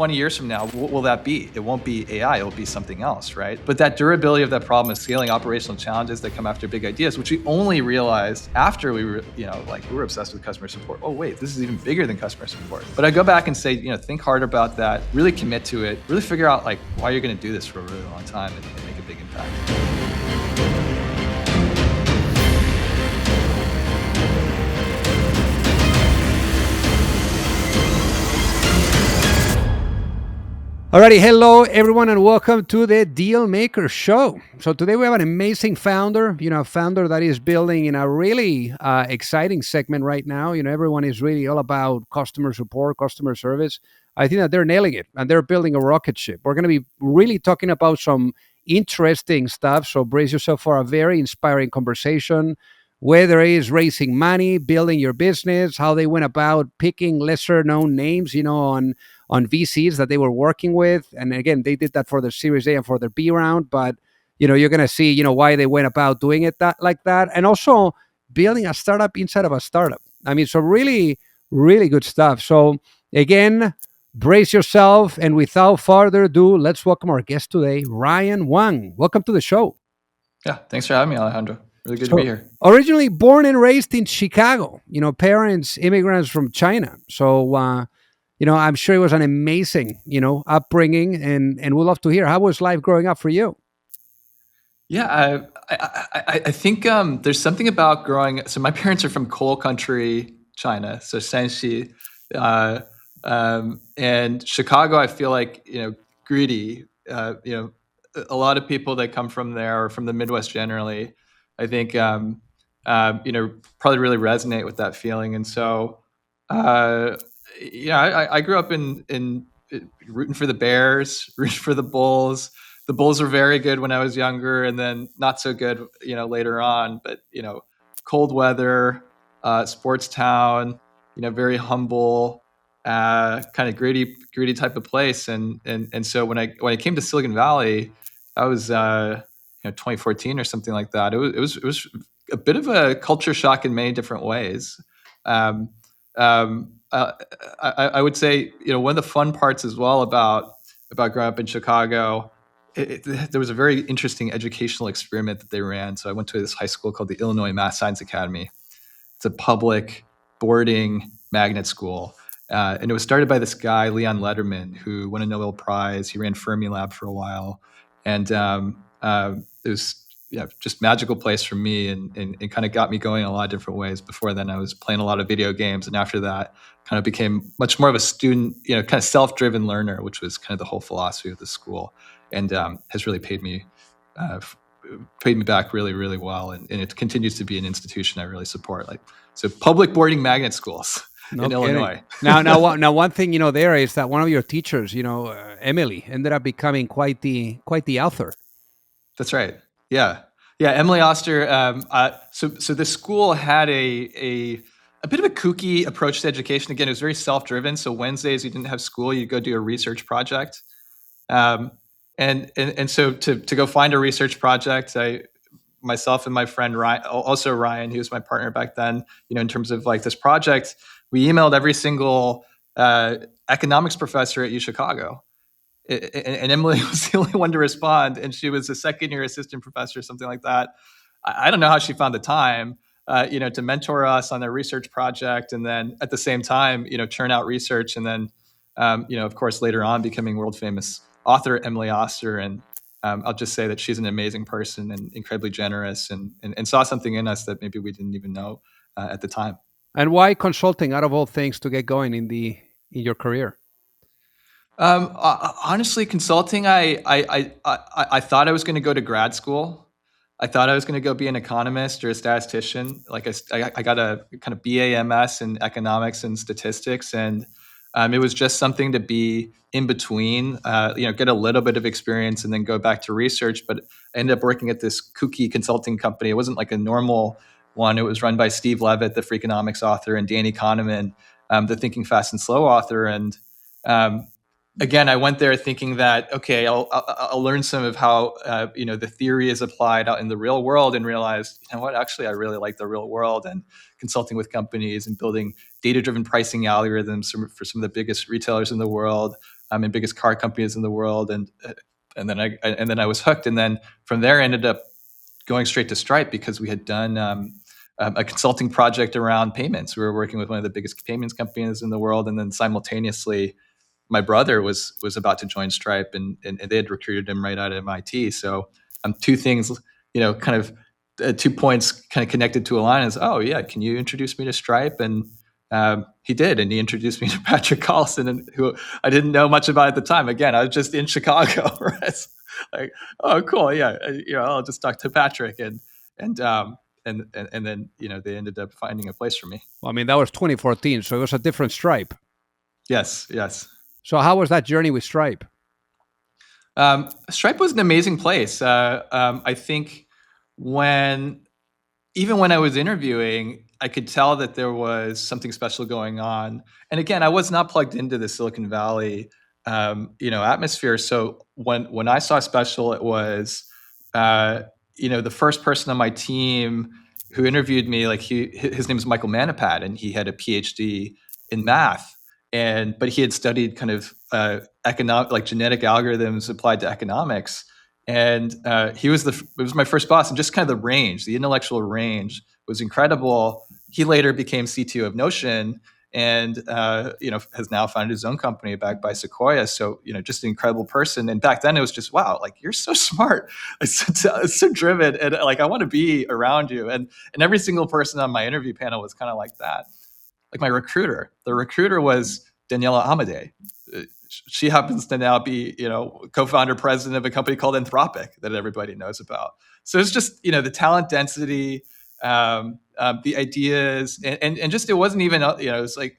20 years from now, what will that be? It won't be AI, it will be something else, right? But that durability of that problem is scaling operational challenges that come after big ideas, which we only realized after we were, we were obsessed with customer support. Oh, wait, this is even bigger than customer support. But I go back and say, think hard about that, really commit to it, really figure out why you're going to do this for a really long time and make a big impact. Alrighty, hello everyone and welcome to the Deal Maker Show. So today we have an amazing founder, a founder that is building in a really exciting segment right now. Everyone is really all about customer support, customer service. I think that they're nailing it and they're building a rocket ship. We're going to be really talking about some interesting stuff. So brace yourself for a very inspiring conversation, whether it is raising money, building your business, how they went about picking lesser known names, on VCs that they were working with. And again, they did that for their Series A and for their B round, but you're going to see, why they went about doing it like that. And also building a startup inside of a startup. So really, really good stuff. So again, brace yourself. And without further ado, let's welcome our guest today, Wang. Welcome to the show. Yeah, thanks for having me, Alejandro. Really good to be here. Originally born and raised in Chicago, parents, immigrants from China. So, I'm sure it was an amazing, upbringing, and we'd love to hear, how was life growing up for you? Yeah, I think there's something about growing. So my parents are from coal country, China, so Shanxi, and Chicago. I feel like greedy. A lot of people that come from there or from the Midwest generally, I think probably really resonate with that feeling, and so. I grew up in rooting for the Bears, rooting for the Bulls. The Bulls were very good when I was younger, and then not so good, later on. But cold weather, sports town, very humble, kind of greedy type of place. And so when I came to Silicon Valley, I was 2014 or something like that. It was a bit of a culture shock in many different ways. I would say, one of the fun parts as well about growing up in Chicago, there was a very interesting educational experiment that they ran. So I went to this high school called the Illinois Math Science Academy. It's a public boarding magnet school. And it was started by this guy, Leon Lederman, who won a Nobel Prize. He ran Fermilab for a while. And it was just magical place for me and kind of got me going in a lot of different ways. Before then, I was playing a lot of video games. And after that, kind of became much more of a student, kind of self-driven learner, which was kind of the whole philosophy of the school, and has really paid me back really, really well. And it continues to be an institution I really support. So public boarding magnet schools in Illinois. Now, one thing, there is that one of your teachers, Emily, ended up becoming quite the author. That's right. Yeah, Emily Oster. So the school had a bit of a kooky approach to education. Again, it was very self-driven. So Wednesdays you didn't have school; you'd go do a research project. And so to go find a research project, myself and my friend Ryan, also Ryan, he was my partner back then. In terms of this project, we emailed every single economics professor at U Chicago. And Emily was the only one to respond, and she was a second-year assistant professor, something like that. I don't know how she found the time, to mentor us on their research project, and then at the same time, churn out research, and then, of course, later on, becoming world-famous author Emily Oster. And I'll just say that she's an amazing person and incredibly generous, and saw something in us that maybe we didn't even know at the time. And why consulting, out of all things, to get going in your career? Honestly, consulting, I thought I was going to go to grad school. I thought I was going to go be an economist or a statistician. I got a kind of BA/MS in economics and statistics, and it was just something to be in between, get a little bit of experience and then go back to research. But I ended up working at this kooky consulting company. It wasn't like a normal one. It was run by Steve Levitt, the Freakonomics author, and Danny Kahneman, the Thinking Fast and Slow author. And again, I went there thinking that, okay, I'll learn some of how the theory is applied out in the real world, and realized, what, actually, I really like the real world, and consulting with companies and building data-driven pricing algorithms for some of the biggest retailers in the world. and biggest car companies in the world, and then I was hooked, and then from there I ended up going straight to Stripe because we had done a consulting project around payments. We were working with one of the biggest payments companies in the world, and then simultaneously, my brother was about to join Stripe, and they had recruited him right out of MIT. So two things, kind of 2 points kind of connected to a line is, oh yeah, can you introduce me to Stripe? And he did, and he introduced me to Patrick Collison, and who I didn't know much about at the time. Again, I was just in Chicago, right? Like, oh, cool, yeah, I'll just talk to Patrick, and and then they ended up finding a place for me. Well, I mean, that was 2014, so it was a different Stripe. Yes, yes. So how was that journey with Stripe? Stripe was an amazing place. I think when even when I was interviewing, I could tell that there was something special going on. And again, I was not plugged into the Silicon Valley, atmosphere. So when I saw special, it was, the first person on my team who interviewed me. Like his name is Michael Manapat, and he had a PhD in math, but he had studied kind of economic, like genetic algorithms applied to economics. And it was my first boss, and just kind of the intellectual range was incredible. He later became CTO of Notion, and has now founded his own company backed by Sequoia. So just an incredible person. And back then it was just, wow, like, you're so smart, it's so driven, and like, I want to be around you. And every single person on my interview panel was kind of like that. Like my recruiter, the recruiter was Daniela Amadei. She happens to now be, co-founder, president of a company called Anthropic that everybody knows about. So it's just, the talent density, the ideas, and just, it wasn't even, it's like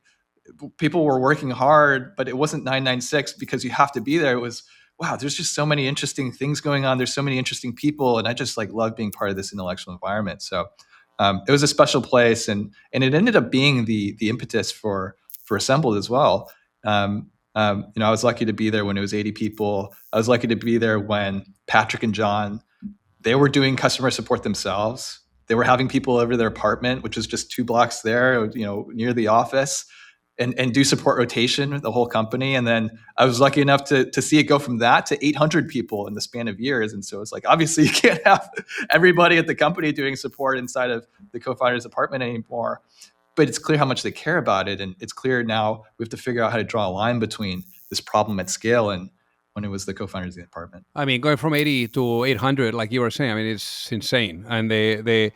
people were working hard, but it wasn't 996 because you have to be there. It was, wow, there's just so many interesting things going on. There's so many interesting people, and I just like love being part of this intellectual environment. So it was a special place, and it ended up being the impetus for Assembled as well. I was lucky to be there when it was 80 people. I was lucky to be there when Patrick and John, they were doing customer support themselves. They were having people over their apartment, which is just 2 blocks there, near the office, and do support rotation with the whole company. And then I was lucky enough to see it go from that to 800 people in the span of years. And so it's like, obviously you can't have everybody at the company doing support inside of the co-founder's apartment anymore. But it's clear how much they care about it. And it's clear now we have to figure out how to draw a line between this problem at scale and when it was the co-founders of the apartment. I mean, going from 80 to 800, like you were saying, I mean, it's insane. And the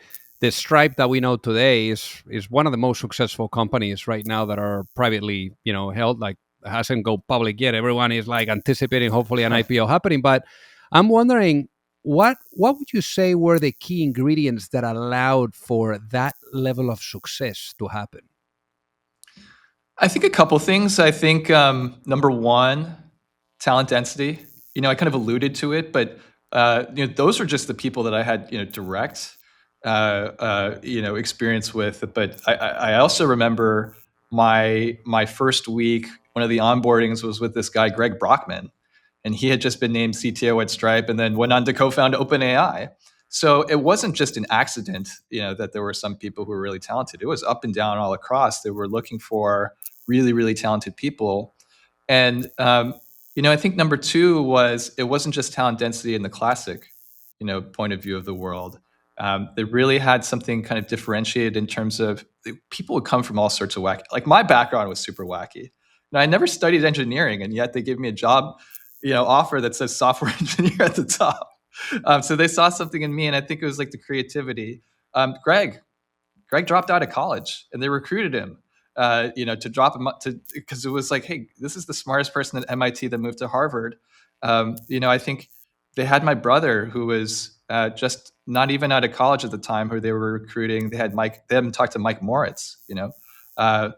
Stripe that we know today is one of the most successful companies right now that are privately, held. Like, hasn't go public yet. Everyone is like anticipating hopefully an IPO happening. But I'm wondering, what would you say were the key ingredients that allowed for that level of success to happen? I think a couple things. I think number one, talent density. I kind of alluded to it, but those are just the people that I had direct experience with. But I also remember my first week. One of the onboardings was with this guy, Greg Brockman, and he had just been named CTO at Stripe, and then went on to co-found OpenAI. So it wasn't just an accident, that there were some people who were really talented. It was up and down all across. They were looking for really, really talented people. And, I think number two was, it wasn't just talent density in the classic, point of view of the world. They really had something kind of differentiated in terms of people would come from all sorts of wacky. Like, my background was super wacky. I never studied engineering, and yet they gave me a job, offer that says software engineer at the top. So they saw something in me, and I think it was like the creativity. Greg dropped out of college, and they recruited him, to drop him because it was like, hey, this is the smartest person at MIT that moved to Harvard. I think they had my brother, who was just not even out of college at the time, who they were recruiting. They had him talk to Mike Moritz. Why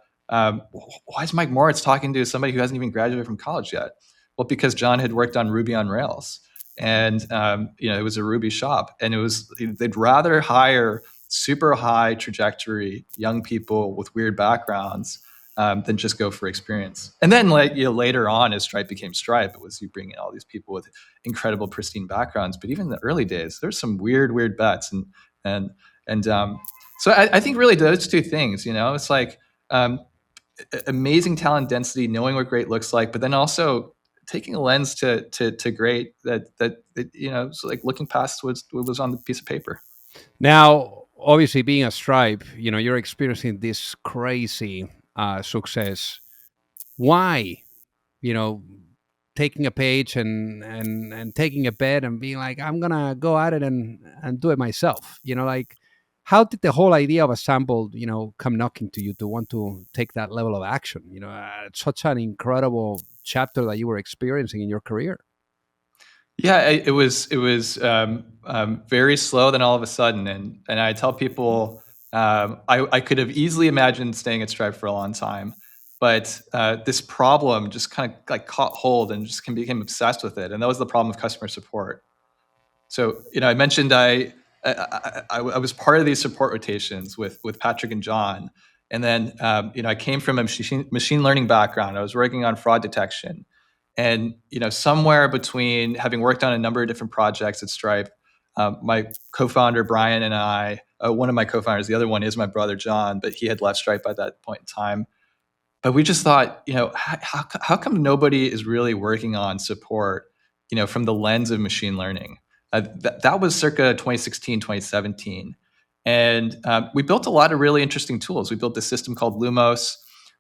is Mike Moritz talking to somebody who hasn't even graduated from college yet? Well, because John had worked on Ruby on Rails, and it was a Ruby shop, and they'd rather hire super high trajectory young people with weird backgrounds than just go for experience. And then, later on, as Stripe became Stripe, it was you bring in all these people with incredible pristine backgrounds. But even in the early days, there's some weird bets, and so I think really those two things. It's like amazing talent density, knowing what great looks like, but then also taking a lens to great that it's like looking past what was on the piece of paper. Now, obviously, being a Stripe, you're experiencing this crazy success. Why? You know, taking a page and taking a bet and being like, I'm gonna go at it and do it myself. Like, how did the whole idea of Assembled, come knocking to you to want to take that level of action? It's such an incredible chapter that you were experiencing in your career. Yeah, it was very slow. Then all of a sudden, and I tell people I could have easily imagined staying at Stripe for a long time, but this problem just kind of like caught hold and just became obsessed with it, and that was the problem of customer support. So I mentioned I was part of these support rotations with Patrick and John, and then I came from a machine learning background. I was working on fraud detection, and somewhere between having worked on a number of different projects at Stripe, my co-founder Brian and I, one of my co-founders, the other one is my brother John, but he had left Stripe by that point in time. But we just thought, how come nobody is really working on support, from the lens of machine learning? That was circa 2016, 2017. And we built a lot of really interesting tools. We built this system called Lumos.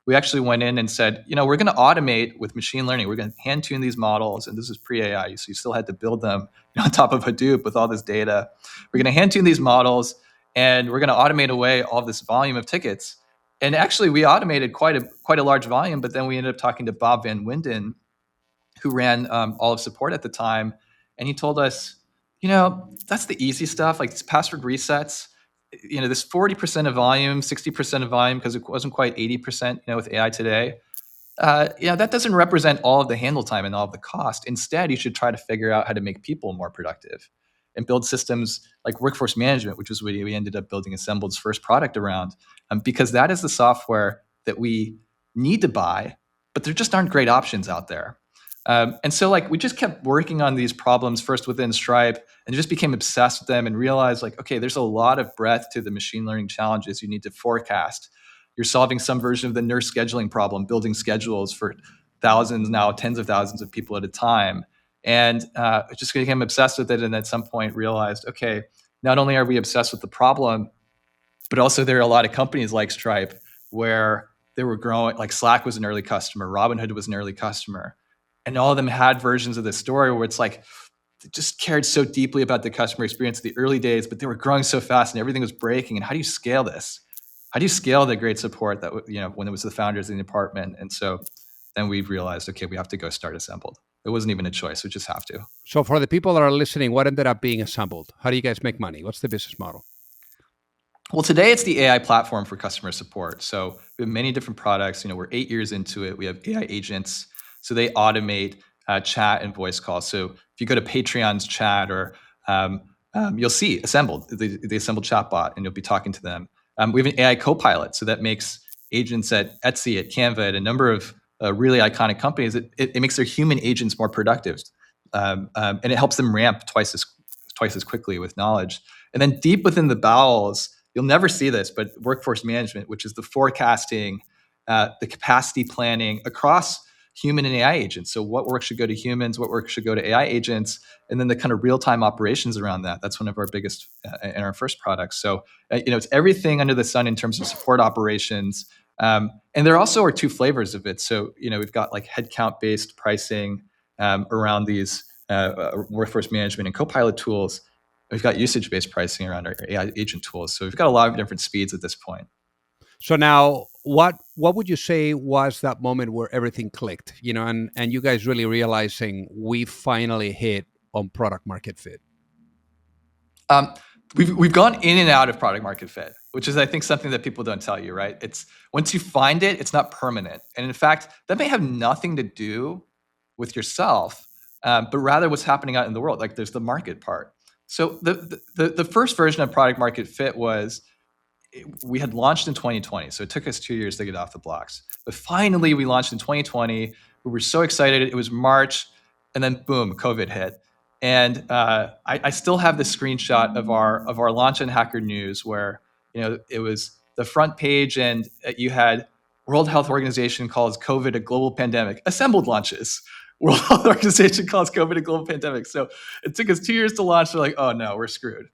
We actually went in and said, we're going to automate with machine learning. We're going to hand tune these models. And this is pre-AI, so you still had to build them on top of Hadoop with all this data. We're going to hand tune these models, and we're going to automate away all this volume of tickets. And actually, we automated quite a large volume, but then we ended up talking to Bob Van Winden, who ran all of support at the time, and he told us, that's the easy stuff, like these password resets. This 40% of volume, 60% of volume, because it wasn't quite 80%, with AI today. That doesn't represent all of the handle time and all of the cost. Instead, you should try to figure out how to make people more productive and build systems like workforce management, which was what we ended up building Assembled's first product around, because that is the software that we need to buy, but there just aren't great options out there. And so we just kept working on these problems first within Stripe and just became obsessed with them and realized okay, there's a lot of breadth to the machine learning challenges you need to forecast. You're solving some version of the nurse scheduling problem, building schedules for thousands, now tens of thousands of people at a time. And just became obsessed with it. And at some point realized, okay, not only are we obsessed with the problem, but also there are a lot of companies like Stripe where they were growing, like Slack was an early customer, Robinhood was an early customer. And all of them had versions of this story where it's like, they just cared so deeply about the customer experience in the early days, but they were growing so fast and everything was breaking. And how do you scale this? How do you scale the great support that, when it was the founders in the department? And so then we realized, okay, we have to go start Assembled. It wasn't even a choice. We just have to. So for the people that are listening, what ended up being Assembled? How do you guys make money? What's the business model? Well, today it's the AI platform for customer support. So we have many different products. We're 8 years into it. We have AI agents. So they automate chat and voice calls. So if you go to Patreon's chat or you'll see Assembled, the Assembled chatbot, and you'll be talking to them. We have an AI co-pilot. So that makes agents at Etsy, at Canva, at a number of really iconic companies. It makes their human agents more productive. And it helps them ramp twice as quickly with knowledge. And then deep within the bowels, you'll never see this, but workforce management, which is the forecasting, the capacity planning across human and AI agents. So what work should go to humans, what work should go to AI agents, and then the kind of real-time operations around that. That's one of our biggest in our first products. So, it's everything under the sun in terms of support operations. And there also are two flavors of it. So, we've got like headcount-based pricing around these workforce management and co-pilot tools. We've got usage-based pricing around our AI agent tools. So we've got a lot of different speeds at this point. So now, what would you say was that moment where everything clicked? And you guys really realizing we finally hit on product market fit. We've gone in and out of product market fit, which is, I think, something that people don't tell you, right? It's once you find it, it's not permanent, and in fact, that may have nothing to do with yourself, but rather what's happening out in the world. Like there's the market part. So the first version of product market fit was we had launched in 2020. So it took us 2 years to get off the blocks. But finally, we launched in 2020. We were so excited. It was March, and then boom, COVID hit. And I still have this screenshot of our launch on Hacker News where it was the front page, and you had World Health Organization calls COVID a global pandemic. Assembled launches. World Health Organization calls COVID a global pandemic. So it took us 2 years to launch. They're like, oh no, we're screwed.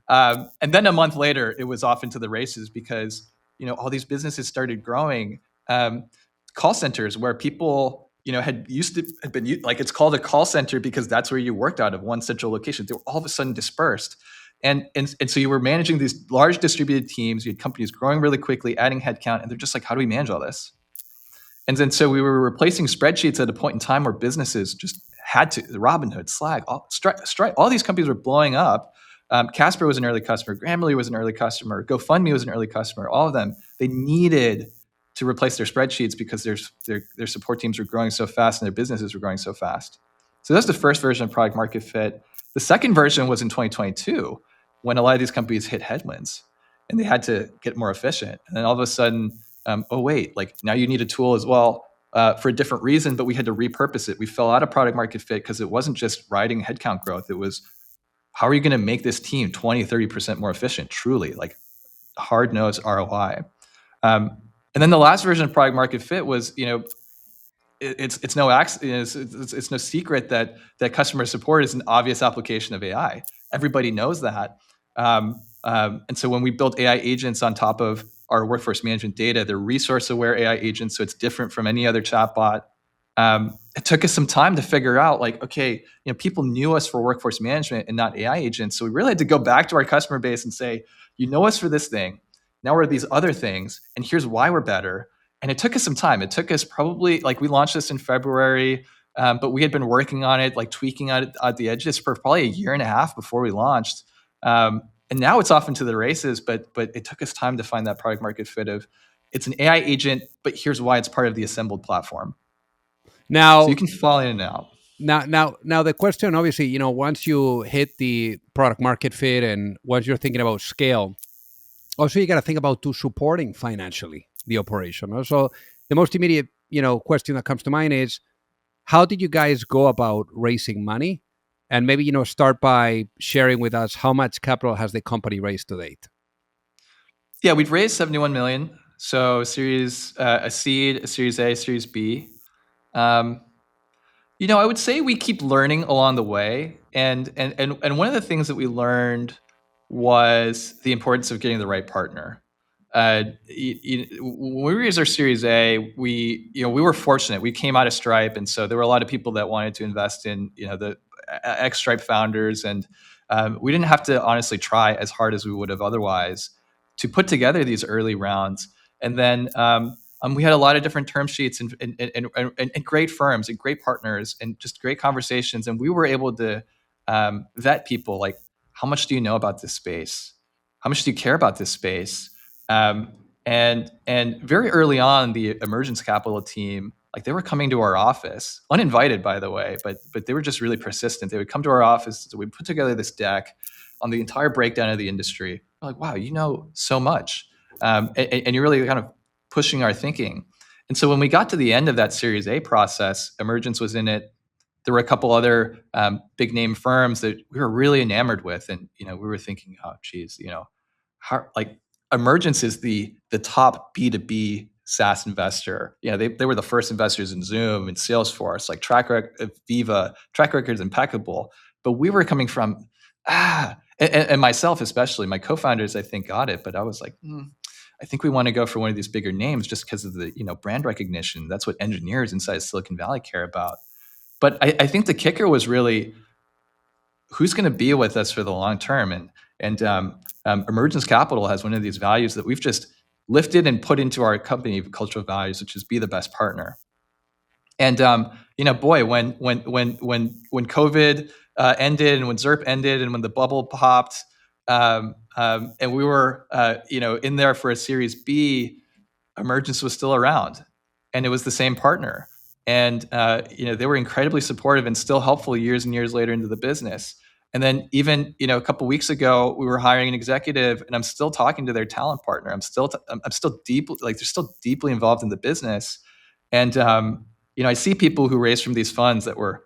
And then a month later, it was off into the races because all these businesses started growing. Um, Call centers where people had been like, it's called a call center because that's where you worked out of, one central location. They were all of a sudden dispersed, and so you were managing these large distributed teams. You had companies growing really quickly, adding headcount, and they're just like, how do we manage all this? And then so we were replacing spreadsheets at a point in time where businesses just had to. Robinhood, Slack, Stripe, all these companies were blowing up. Casper was an early customer. Grammarly was an early customer. GoFundMe was an early customer. All of them, they needed to replace their spreadsheets because their support teams were growing so fast and their businesses were growing so fast. So that's the first version of product market fit. The second version was in 2022 when a lot of these companies hit headwinds and they had to get more efficient. And then all of a sudden, oh wait, like now you need a tool as well for a different reason, but we had to repurpose it. We fell out of product market fit because it wasn't just riding headcount growth. It was, how are you going to make this team 20, 30% more efficient, truly, like hard-nosed ROI? And then the last version of product market fit was, it's no accident, it's no secret that customer support is an obvious application of AI. Everybody knows that. And so when we built AI agents on top of our workforce management data, they're resource-aware AI agents, so it's different from any other chatbot. It took us some time to figure out, like, okay, people knew us for workforce management and not AI agents, so we really had to go back to our customer base and say, you know us for this thing, now we're these other things, and here's why we're better. And it took us some time. It took us probably, like, we launched this in February, but we had been working on it, like tweaking it at the edges for probably a year and a half before we launched. And now it's off into the races, but it took us time to find that product market fit of, it's an AI agent, but here's why it's part of the assembled platform. So you Now, can fall in and out. now, the question, obviously, once you hit the product market fit and once you're thinking about scale, also you got to think about to supporting financially the operation. Also, the most immediate, question that comes to mind is, how did you guys go about raising money? And maybe, start by sharing with us how much capital has the company raised to date. Yeah, we've raised 71 million. So a seed, a series A, series B. Um, I would say we keep learning along the way, and one of the things that we learned was the importance of getting the right partner. When we raised our Series A, we were fortunate. We came out of Stripe, and so there were a lot of people that wanted to invest in the ex Stripe founders, and we didn't have to honestly try as hard as we would have otherwise to put together these early rounds. And then we had a lot of different term sheets and great firms and great partners and just great conversations. And we were able to vet people, like, how much do you know about this space? How much do you care about this space? And very early on, the Emergence Capital team, like, they were coming to our office, uninvited, by the way, but they were just really persistent. They would come to our office. So we put together this deck on the entire breakdown of the industry. We're like, wow, you know so much. And you're really kind of pushing our thinking. And so when we got to the end of that Series A process, Emergence was in it. There were a couple other big name firms that we were really enamored with, and we were thinking, oh, geez, how, like, Emergence is the top B2B SaaS investor. They were the first investors in Zoom and Salesforce, like track record, Viva, track record is impeccable. But we were coming from and myself especially, my co-founders, I think, got it, but I was like, I think we want to go for one of these bigger names just because of the brand recognition. That's what engineers inside Silicon Valley care about. But I think the kicker was really, who's going to be with us for the long term, and Emergence Capital has one of these values that we've just lifted and put into our company cultural values, which is be the best partner. And boy, when COVID ended, and when ZERP ended, and when the bubble popped, and we were in there for a Series B, Emergence was still around, and it was the same partner. And they were incredibly supportive and still helpful years and years later into the business. And then even a couple of weeks ago, we were hiring an executive, and I'm still talking to their talent partner. I'm still deeply, like, they're still deeply involved in the business. And I see people who raised from these funds that were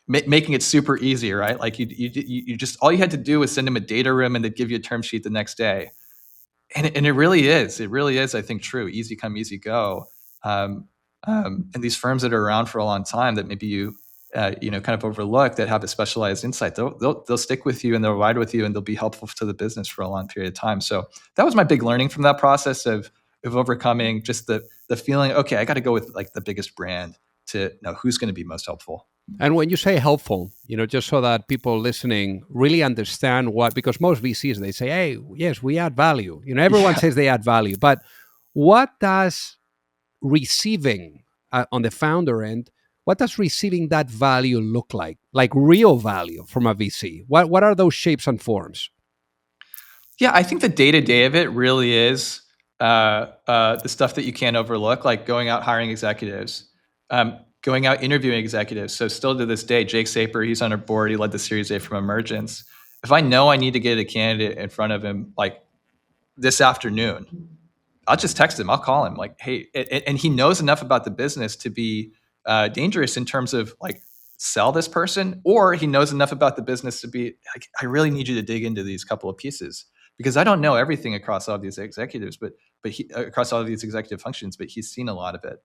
making it super easy, right? Like, you just, all you had to do was send them a data room, and they'd give you a term sheet the next day. And it really is, I think, true. Easy come, easy go. And these firms that are around for a long time that maybe you kind of overlook that have a specialized insight. They'll stick with you and they'll ride with you and they'll be helpful to the business for a long period of time. So that was my big learning from that process of overcoming just the feeling. Okay, I got to go with like the biggest brand to know who's going to be most helpful. And when you say helpful, just so that people listening really understand what, because most VCs, they say, hey, yes, we add value. Everyone Yeah. says they add value, but what does receiving on the founder end, what does receiving that value look like real value from a VC? What are those shapes and forms? Yeah, I think the day to day of it really is the stuff that you can't overlook, like going out hiring executives, going out interviewing executives. So still to this day, Jake Saper, he's on our board. He led the Series A from Emergence. If I know I need to get a candidate in front of him, like this afternoon, I'll just text him. I'll call him like, hey, and he knows enough about the business to be dangerous in terms of like sell this person, or he knows enough about the business to be like, I really need you to dig into these couple of pieces because I don't know everything across all of these executives, but he, across all of these executive functions, but he's seen a lot of it.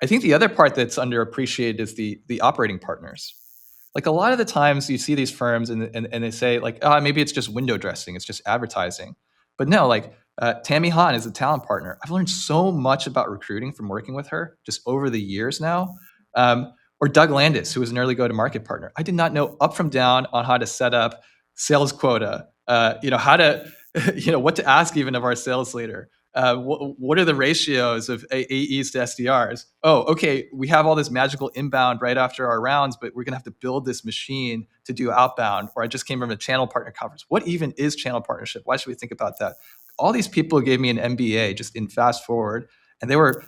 I think the other part that's underappreciated is the operating partners. Like a lot of the times you see these firms and they say like, oh, maybe it's just window dressing, it's just advertising. But no, like Tammy Hahn is a talent partner. I've learned so much about recruiting from working with her just over the years now. Or Doug Landis, who was an early go-to-market partner. I did not know up from down on how to set up sales quota, how to, what to ask even of our sales leader. What are the ratios of AEs to SDRs? Oh, okay, we have all this magical inbound right after our rounds, but we're going to have to build this machine to do outbound. Or I just came from a channel partner conference. What even is channel partnership? Why should we think about that? All these people gave me an MBA just in fast forward, and they were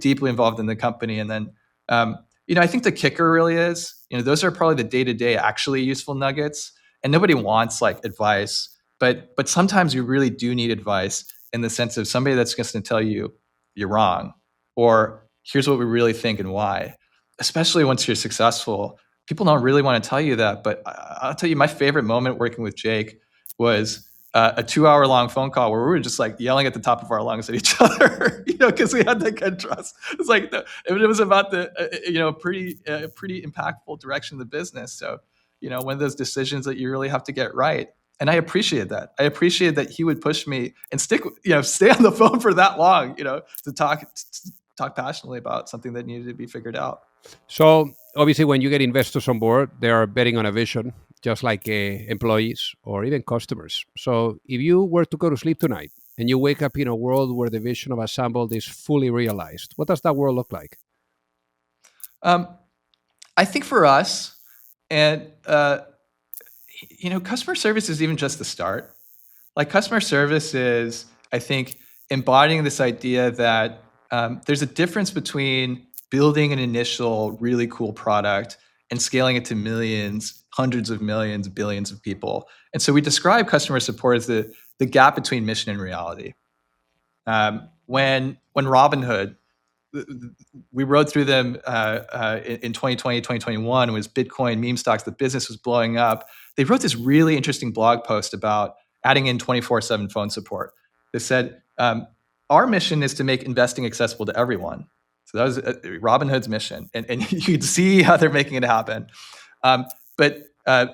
deeply involved in the company. And then, I think the kicker really is, those are probably the day-to-day actually useful nuggets. And nobody wants like advice, but sometimes you really do need advice in the sense of somebody that's just going to tell you you're wrong, or here's what we really think and why. Especially once you're successful, people don't really want to tell you that. But I'll tell you, my favorite moment working with Jake was a 2 hour long phone call where we were just like yelling at the top of our lungs at each other, because we had that good trust. It's like it was about the pretty impactful direction of the business. So one of those decisions that you really have to get right. And I appreciate that. I appreciate that he would push me and stay on the phone for that long, to talk passionately about something that needed to be figured out. So obviously, when you get investors on board, they are betting on a vision, just like employees or even customers. So if you were to go to sleep tonight and you wake up in a world where the vision of Assembled is fully realized, what does that world look like? I think for us, and customer service is even just the start. Like customer service is, I think, embodying this idea that there's a difference between building an initial really cool product and scaling it to millions, hundreds of millions, billions of people. And so we describe customer support as the gap between mission and reality. When Robinhood, we rode through them in 2020, 2021, was Bitcoin, meme stocks, the business was blowing up. They wrote this really interesting blog post about adding in 24/7 phone support. They said, our mission is to make investing accessible to everyone. So that was Robinhood's mission. And you could see how they're making it happen. But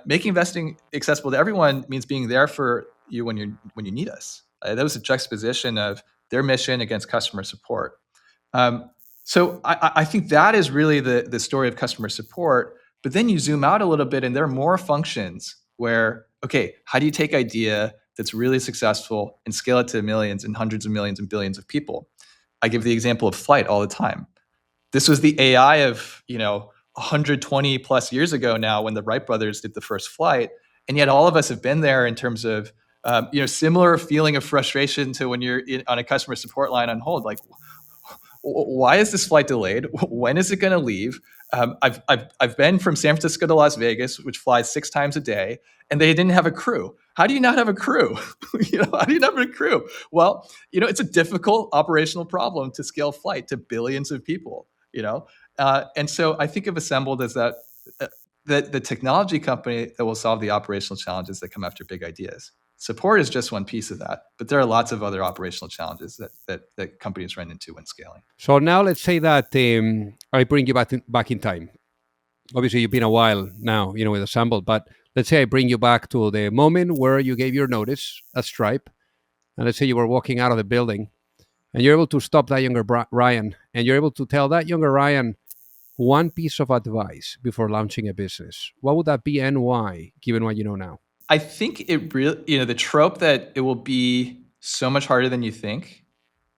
making investing accessible to everyone means being there for you when you need us. That was a juxtaposition of their mission against customer support. So I think that is really the story of customer support. But then you zoom out a little bit and there are more functions where, okay, how do you take idea that's really successful and scale it to millions and hundreds of millions and billions of people? I give the example of flight all the time. This was the AI of, 120 plus years ago now when the Wright brothers did the first flight. And yet all of us have been there in terms of, similar feeling of frustration to when you're on a customer support line on hold. Like, why is this flight delayed? When is it going to leave? I've been from San Francisco to Las Vegas, which flies 6 times a day, and they didn't have a crew. How do you not have a crew? How do you not have a crew? Well, it's a difficult operational problem to scale flight to billions of people. And so I think of Assembled as that the technology company that will solve the operational challenges that come after big ideas. Support is just one piece of that, but there are lots of other operational challenges that companies run into when scaling. So now let's say that I bring you back in time. Obviously, you've been a while now, with Assemble, but let's say I bring you back to the moment where you gave your notice at Stripe, and let's say you were walking out of the building, and you're able to stop that younger Ryan, and you're able to tell that younger Ryan one piece of advice before launching a business. What would that be and why, given what you know now? I think it really, the trope that it will be so much harder than you think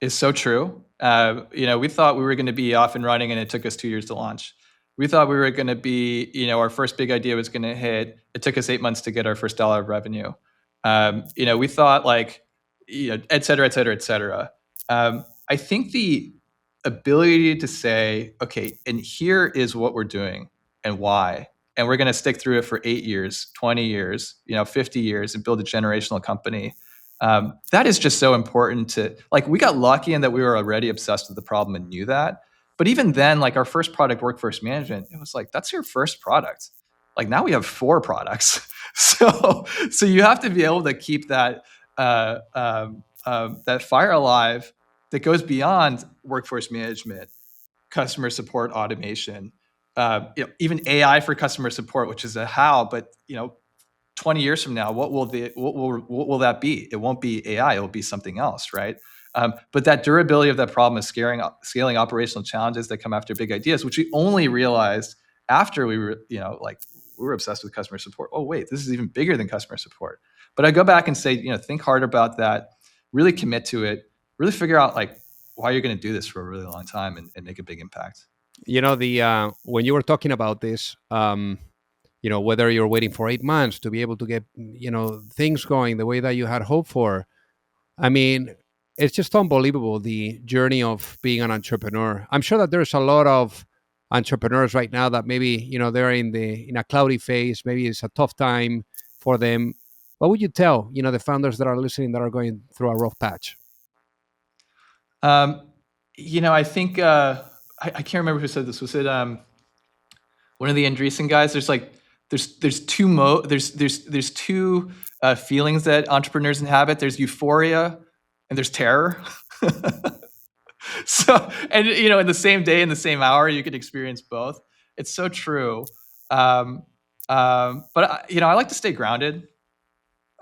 is so true. We thought we were going to be off and running, and it took us 2 years to launch. We thought we were going to be, our first big idea was going to hit. It took us 8 months to get our first dollar of revenue. We thought like, et cetera, et cetera, et cetera. I think the ability to say, okay, and here is what we're doing and why, and we're going to stick through it for 8 years, 20 years, 50 years, and build a generational company. That is just so important to, like, we got lucky in that we were already obsessed with the problem and knew that. But even then, like, our first product, workforce management, it was like, that's your first product. Like, now we have 4 products. So you have to be able to keep that that fire alive that goes beyond workforce management, customer support automation, even AI for customer support, which is a how, but 20 years from now, what will that be? It won't be AI. It will be something else, right? But that durability of that problem is scaling operational challenges that come after big ideas, which we only realized after we were, we were obsessed with customer support. Oh, wait, this is even bigger than customer support. But I go back and say, think hard about that, really commit to it, really figure out like why you're going to do this for a really long time and make a big impact. The when you were talking about this, whether you're waiting for 8 months to be able to get things going the way that you had hoped for. I mean, it's just unbelievable, the journey of being an entrepreneur. I'm sure that there's a lot of entrepreneurs right now that maybe they're in a cloudy phase. Maybe it's a tough time for them. What would you tell the founders that are listening that are going through a rough patch? Um, I think I can't remember who said this. Was it one of the Andreessen guys? There's two feelings that entrepreneurs inhabit. There's euphoria and there's terror. So, and in the same day, in the same hour, you could experience both. It's so true. But I like to stay grounded.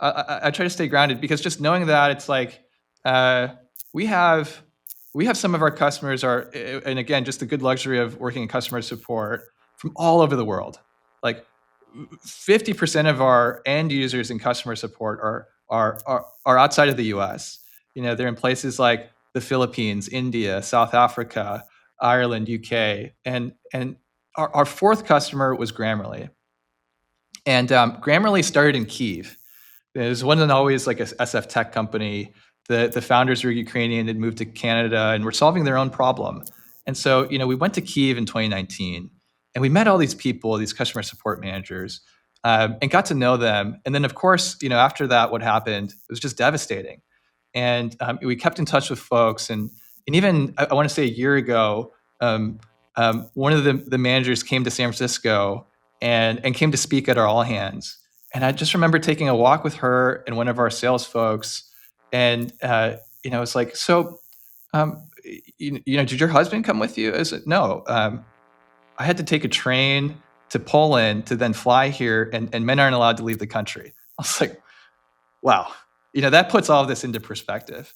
I try to stay grounded because just knowing that it's like we have some of our customers are, and again, just the good luxury of working in customer support from all over the world. Like 50% of our end users in customer support are outside of the U.S. They're in places like the Philippines, India, South Africa, Ireland, UK, and our fourth customer was Grammarly, and Grammarly started in Kyiv. It wasn't always like a SF tech company. The founders were Ukrainian, had moved to Canada, and were solving their own problem. And so, we went to Kyiv in 2019, and we met all these people, these customer support managers, and got to know them. And then, of course, after that, what happened? It was just devastating. And we kept in touch with folks, and even I want to say a year ago, one of the managers came to San Francisco and came to speak at our all hands. And I just remember taking a walk with her and one of our sales folks, and it's like, so, did your husband come with you? I said, no. I had to take a train to Poland to then fly here, and men aren't allowed to leave the country. I was like, wow, that puts all of this into perspective.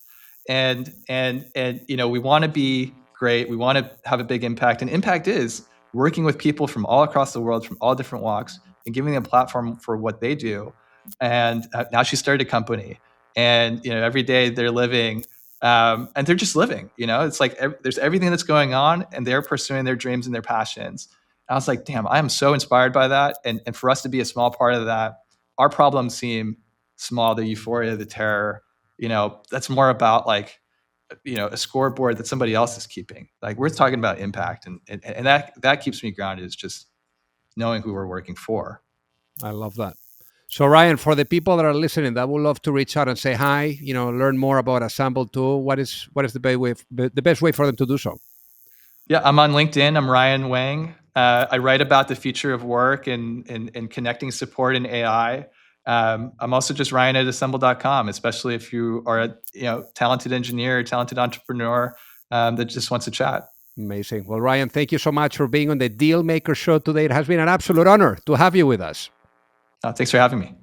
And we want to be great. We want to have a big impact, and impact is working with people from all across the world, from all different walks, and giving them a platform for what they do. And now she started a company, and every day they're living, and they're just living. It's like there's everything that's going on, and they're pursuing their dreams and their passions. And I was like, damn, I am so inspired by that, and for us to be a small part of that, our problems seem small. The euphoria, the terror, that's more about like a scoreboard that somebody else is keeping. Like, we're talking about impact, and that keeps me grounded, is just knowing who we're working for. I love that. So, Ryan, for the people that are listening that would love to reach out and say hi, learn more about Assemble Tool, what is the best way for them to do so? Yeah, I'm on LinkedIn. I'm Ryan Wang. I write about the future of work and connecting support and AI. I'm also just Ryan at assemble.com, especially if you are a talented engineer, talented entrepreneur that just wants to chat. Amazing. Well, Ryan, thank you so much for being on the Deal Maker Show today. It has been an absolute honor to have you with us. Thanks for having me.